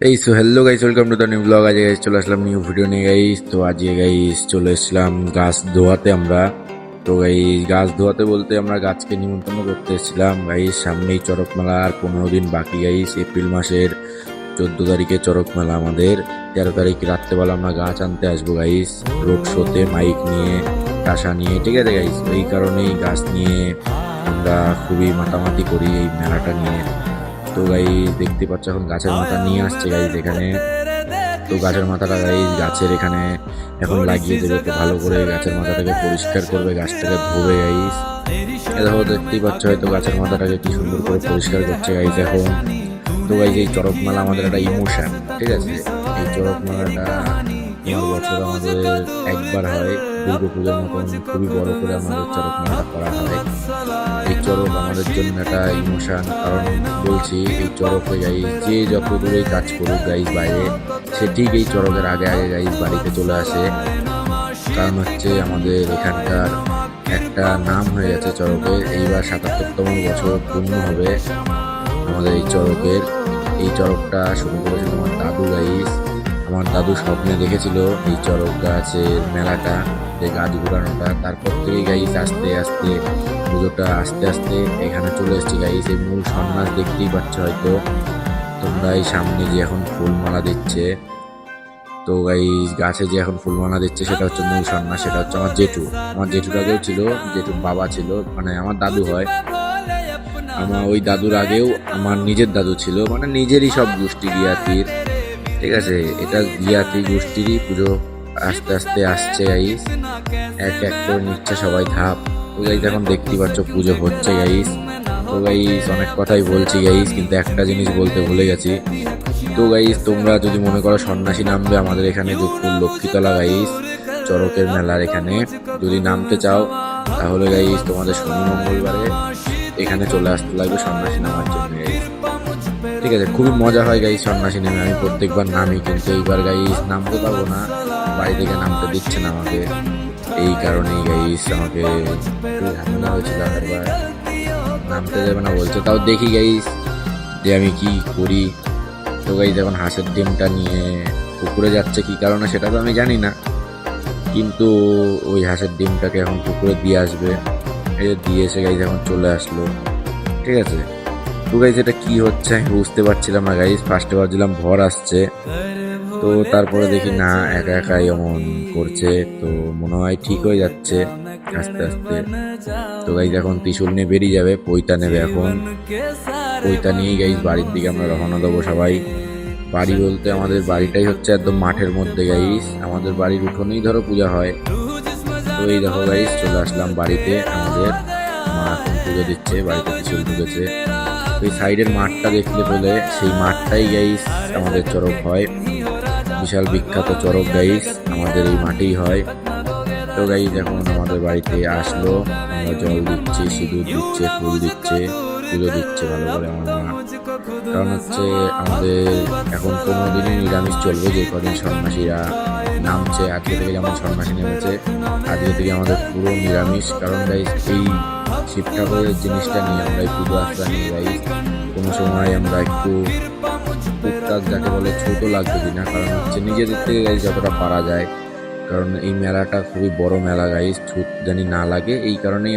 এই so hello guys, welcome to the new blog. আজকে guys চলে আসলাম নিউ ভিডিও নিয়ে গাইস। তো আজকে গাইস চলে এসেছিলাম গাছ ধোয়াতে আমরা। তো গাইস গাছ ধোয়াতে বলতে আমরা গাছকে নিমন্ত্রণ করতে এসেছিলাম গাইস। সামনেই চড়ক মেলা, আর 15 দিন বাকি গাইস। এপ্রিল মাসের 14 তারিখে চড়ক মেলা আমাদের। 13 তারিখ রাত্রেবেলা আমরা গাছ আনতে আসবো গাইস, রোড শোতে মাইক নিয়ে, টাসা নিয়ে, ঠিক আছে গাইস। এই কারণেই গাছ নিয়ে আমরা খুবই মাতামাতি করি এই মেলাটা নিয়ে। তো গাইস দেখতে পাচ্ছ এখন গাছের মাথা নিয়ে আসছে গাইস এখানে। তো গাছের মাথাটা গাইস গাছের এখানে এখন লাগিয়ে দেবে, একটু ভালো করে গাছের মাথাটাকে পরিষ্কার করবে, গাছটাকে ধোবে গাইস। দেখো দেখতেই পাচ্ছ হয়তো গাছের মাথাটাকে কি সুন্দর করে পরিষ্কার করছে গাইস এখন। তো গাইস এই চড়ক মেলা আমাদের একটা ইমোশন, ঠিক আছে। এই চড়ক মেলাটা বছর আমাদের একবার হয়, দুর্গাপুজোর মতন খুবই বড় করে আমাদের চড়ক মেলাটা করা হয়। এই চড়ক আমাদের জন্য একটা ইমোশন, কারণ বলছি এই চড়কে গাইস যে যত দূরেই কাজ করুক গাইস বাইরে, সে ঠিক এই চড়কের আগে আগে গাইস বাড়িতে চলে আসে। কারণ হচ্ছে আমাদের এখানকার একটা নাম হয়ে গেছে চড়কের। এইবার 77তম বছর পূর্ণ হবে আমাদের এই চড়কের। এই চড়কটা শুরু করেছিল আমার দাদু গাইস। আমার দাদু স্বপ্নে দেখেছিল এই চড়ক গাছের মেলাটা, যে গাছ ঘুরানোটা। তারপর থেকেই গাইস আস্তে আস্তে পুজোটা আস্তে আস্তে এখানে চলে এসেছে গাইস। এই মূল সন্ন্যাস দেখতেই পাচ্ছ হয়তো তোমরা, এই সামনে যে এখন ফুলমালা দিচ্ছে। তো গাইস গাছে যে এখন ফুলমালা দিচ্ছে সেটা হচ্ছে মূল সন্ন্যাস। সেটা হচ্ছে আমার জেঠু। আমার জেঠুর আগেও ছিল, জেঠুর বাবা ছিল, মানে আমার দাদু হয়। আমার ওই দাদুর আগেও আমার নিজের দাদু ছিল, মানে নিজেরই সব গোষ্ঠী গিয়াতির, ঠিক আছে। এটা গিয়াতি গোষ্ঠীরই পুজো আস্তে আস্তে আসছে গাইস, এক এক করে নিচ্ছে সবাই ধাপ। তো গাইস এখন দেখতেই পাচ্ছ পুজো হচ্ছে গাইস। তো গাইস অনেক কথাই বলছি গাইস, কিন্তু একটা জিনিস বলতে ভুলে গেছি। তো গাইস তোমরা যদি মনে করো সন্ন্যাসী নামবে আমাদের এখানে যোধপুর লক্ষ্মীতলা গাইস চড়কের মেলার এখানে, যদি নামতে চাও তাহলে গাইস তোমাদের শনি মঙ্গলবারে এখানে চলে আসতে লাগবে সন্ন্যাসী নামার জন্য গাইস, ঠিক আছে। খুবই মজা হয় গাইস সন্ন্যাসী নেমে। আমি প্রত্যেকবার নামি, কিন্তু এইবার গাইস নামতে পারবো না, বাড়ি থেকে নামতে দিচ্ছে না আমাকে। এই কারণেই গাইস আমাকে একটু ঝামেলা হয়েছিল, আগেরবার নামতে দেবে না বলছে। তাও দেখি গাইস যে আমি কি করি। তো গাইস এখন হাঁসের ডিমটা নিয়ে পুকুরে যাচ্ছে, কি কারণে সেটা তো আমি জানি না, কিন্তু ওই হাঁসের ডিমটাকে এখন পুকুরে দিয়ে আসবে। এই যে দিয়ে এসে গাইস এখন চলে আসলো, ঠিক আছে। তো গাইস এটা কি হচ্ছে আমি বুঝতে পারছিলাম না গাইস। ফার্স্টে ভাবছিলাম ভর আসছে, তো তারপরে দেখি না একা একাই এমন করছে। তো মনে হয় ঠিক হয়ে যাচ্ছে আস্তে আস্তে। তো গাইস এখন ত্রিশূল নিয়ে বেরিয়ে যাবে, পৈতা নেবে এখন। পৈতা নিয়েই গাইস বাড়ির দিকে আমরা রওনা দেবো সবাই। বাড়ি বলতে আমাদের বাড়িটাই হচ্ছে একদম মাঠের মধ্যে গাইস। আমাদের বাড়ির উঠোনেই ধরো পূজা হয়। তো এই দেখো গাইস চলে আসলাম বাড়িতে। আমাদের মা এখন পুজো দিচ্ছে, বাড়িতে ত্রিশূল ঢুকেছে। এই সাইডের মাঠটা দেখতে পেলে, সেই মাঠটাই গাইস আমাদের চড়ক হয়। বিশাল বিখ্যাত চড়ক গাইস আমাদের এই মাঠেই হয়। তো গাইস এখন আমাদের বাড়িতে আসলো, আমরা জল দিচ্ছি, সিঁদুর দিচ্ছে, ফুল দিচ্ছে, পুজো দিচ্ছে ভালো করে আমার মা। কারণ হচ্ছে আমাদের এখন 15 দিনই নিরামিষ চলবে, যে কদিন সন্ন্যাসীরা নামছে। আজকে থেকে যেমন সন্ন্যাসী নেমেছে, আজকে থেকে আমাদের পুরো নিরামিষ। কারণ গাইস এই শিব ঠাকুরের জিনিসটা নিয়ে আমরা এই পুজো আশ্রা নিয়ে গাইস কোনো সময় আমরা একটু টুকটাক যাকে বলে ছোট লাগবে কিনা, কারণ হচ্ছে নিজেদের থেকে গাইস যতটা পারা যায়। কারণ এই মেলাটা খুবই বড় মেলা গাইস, ছুট জানি না লাগে, এই কারণেই